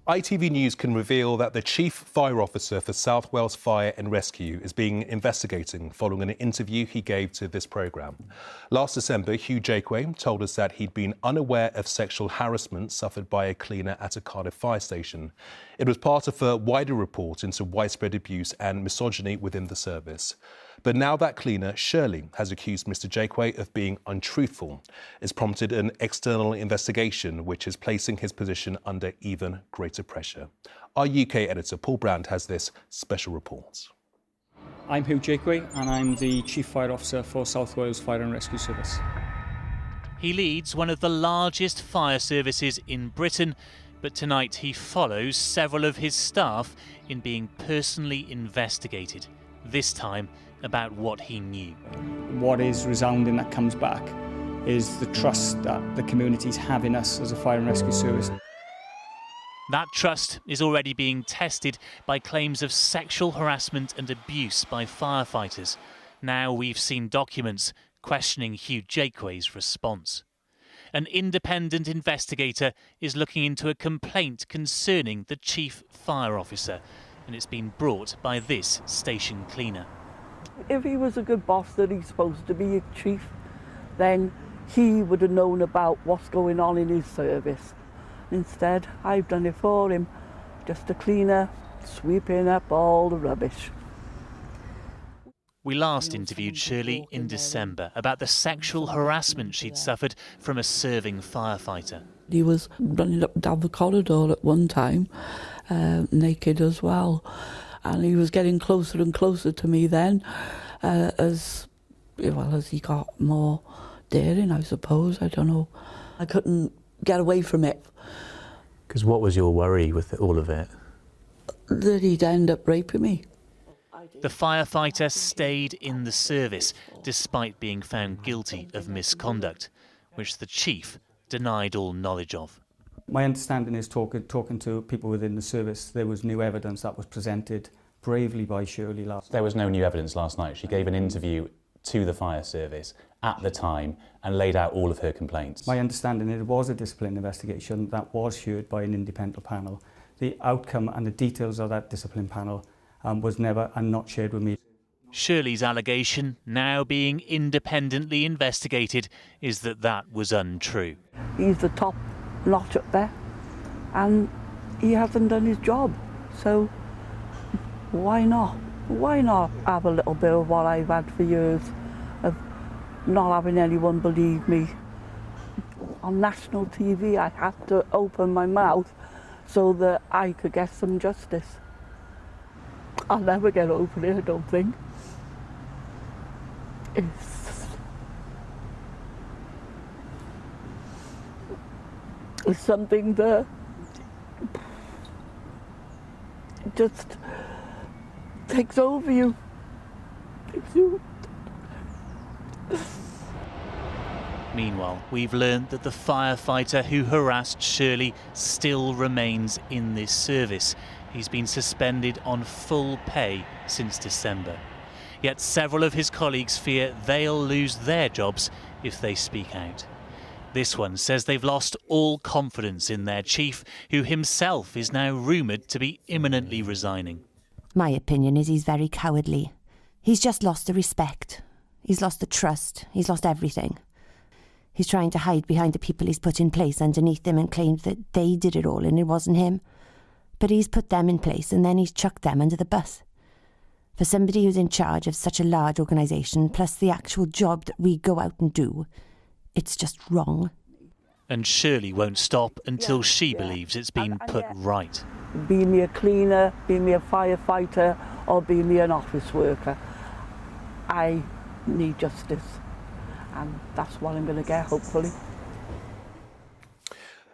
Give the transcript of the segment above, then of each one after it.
ITV News can reveal that the Chief Fire Officer for South Wales Fire and Rescue is being investigating following an interview he gave to this programme. Last December, Huw Jakeway told us that he'd been unaware of sexual harassment suffered by a cleaner at a Cardiff fire station. It was part of a wider report into widespread abuse and misogyny within the service. But now that cleaner, Shirley, has accused Mr Jakeway of being untruthful. It's prompted an external investigation, which is placing his position under even greater pressure. Our UK editor, Paul Brand, has this special report. I'm Huw Jakeway, and I'm the Chief Fire Officer for South Wales Fire and Rescue Service. He leads one of the largest fire services in Britain, but tonight he follows several of his staff in being personally investigated, this time about what he knew. What is resounding that comes back is the trust that the communities have in us as a fire and rescue service. That trust is already being tested by claims of sexual harassment and abuse by firefighters. Now we've seen documents questioning Huw Jakeway's response. An independent investigator is looking into a complaint concerning the Chief Fire Officer, and it's been brought by this station cleaner. If he was a good boss that he's supposed to be a chief, then he would have known about what's going on in his service. Instead, I've done it for him, just a cleaner, sweeping up all the rubbish. We last interviewed Shirley in December about the sexual harassment she'd suffered from a serving firefighter. He was running up and down the corridor at one time, naked as well. And he was getting closer and closer to me then, as he got more daring, I suppose. I don't know. I couldn't get away from it. Because what was your worry with all of it? That he'd end up raping me. The firefighter stayed in the service, despite being found guilty of misconduct, which the chief denied all knowledge of. My understanding is, talking to people within the service, there was new evidence that was presented bravely by Shirley last night. There was no new evidence last night. She gave an interview to the fire service at the time and laid out all of her complaints. My understanding is it was a discipline investigation that was heard by an independent panel. The outcome and the details of that discipline panel was never and not shared with me. Shirley's allegation, now being independently investigated, is that that was untrue. He's the top notch up there, and he hasn't done his job, so why not? Why not have a little bit of what I've had for years of not having anyone believe me? On national TV, I had to open my mouth so that I could get some justice. I'll never get over it, I don't think. It's something that just takes over you. Meanwhile, we've learned that the firefighter who harassed Shirley still remains in this service. He's been suspended on full pay since December. Yet several of his colleagues fear they'll lose their jobs if they speak out. This one says they've lost all confidence in their chief, who himself is now rumoured to be imminently resigning. My opinion is he's very cowardly. He's just lost the respect. He's lost the trust. He's lost everything. He's trying to hide behind the people he's put in place underneath him and claims that they did it all and it wasn't him. But he's put them in place and then he's chucked them under the bus. For somebody who's in charge of such a large organisation, plus the actual job that we go out and do, it's just wrong. And Shirley won't stop until she believes it's been put right. Be me a cleaner, be me a firefighter, or be me an office worker. I need justice, and that's what I'm going to get, hopefully.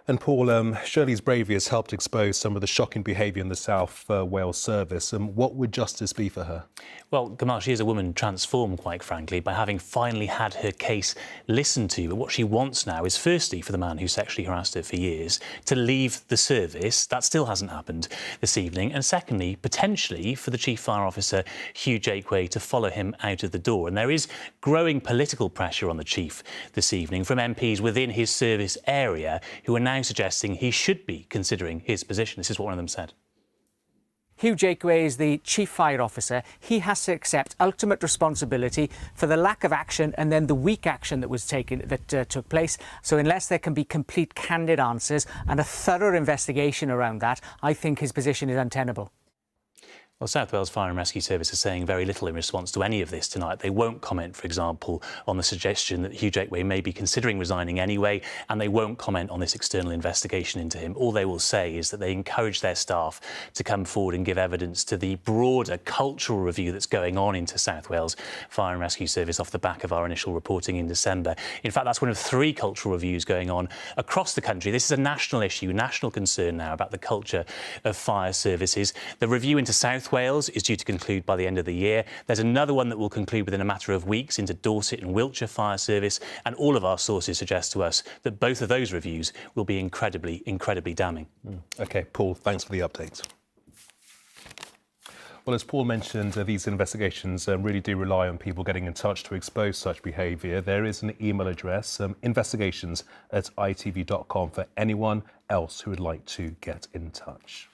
And Paul, Shirley's bravery has helped expose some of the shocking behaviour in the South Wales service. What would justice be for her? Well, Gamal, she is a woman transformed, quite frankly, by having finally had her case listened to. But what she wants now is, firstly, for the man who sexually harassed her for years to leave the service. That still hasn't happened this evening. And secondly, potentially, for the Chief Fire Officer, Huw Jakeway, to follow him out of the door. And there is growing political pressure on the Chief this evening from MPs within his service area who are now now suggesting he should be considering his position. This is what one of them said. Huw Jakeway is the Chief Fire Officer. He has to accept ultimate responsibility for the lack of action and then the weak action that was taken, that took place. So unless there can be complete, candid answers and a thorough investigation around that, I think his position is untenable. Well, South Wales Fire and Rescue Service is saying very little in response to any of this tonight. They won't comment, for example, on the suggestion that Huw Jakeway may be considering resigning anyway, and they won't comment on this external investigation into him. All they will say is that they encourage their staff to come forward and give evidence to the broader cultural review that's going on into South Wales Fire and Rescue Service off the back of our initial reporting in December. In fact, that's one of 3 cultural reviews going on across the country. This is a national issue, national concern now about the culture of fire services. The review into South Wales is due to conclude by the end of the year. There's another one that will conclude within a matter of weeks into Dorset and Wiltshire Fire Service, and all of our sources suggest to us that both of those reviews will be incredibly, incredibly damning. OK, Paul, thanks for the update. Well, as Paul mentioned, these investigations really do rely on people getting in touch to expose such behaviour. There is an email address, investigations@itv.com, for anyone else who would like to get in touch.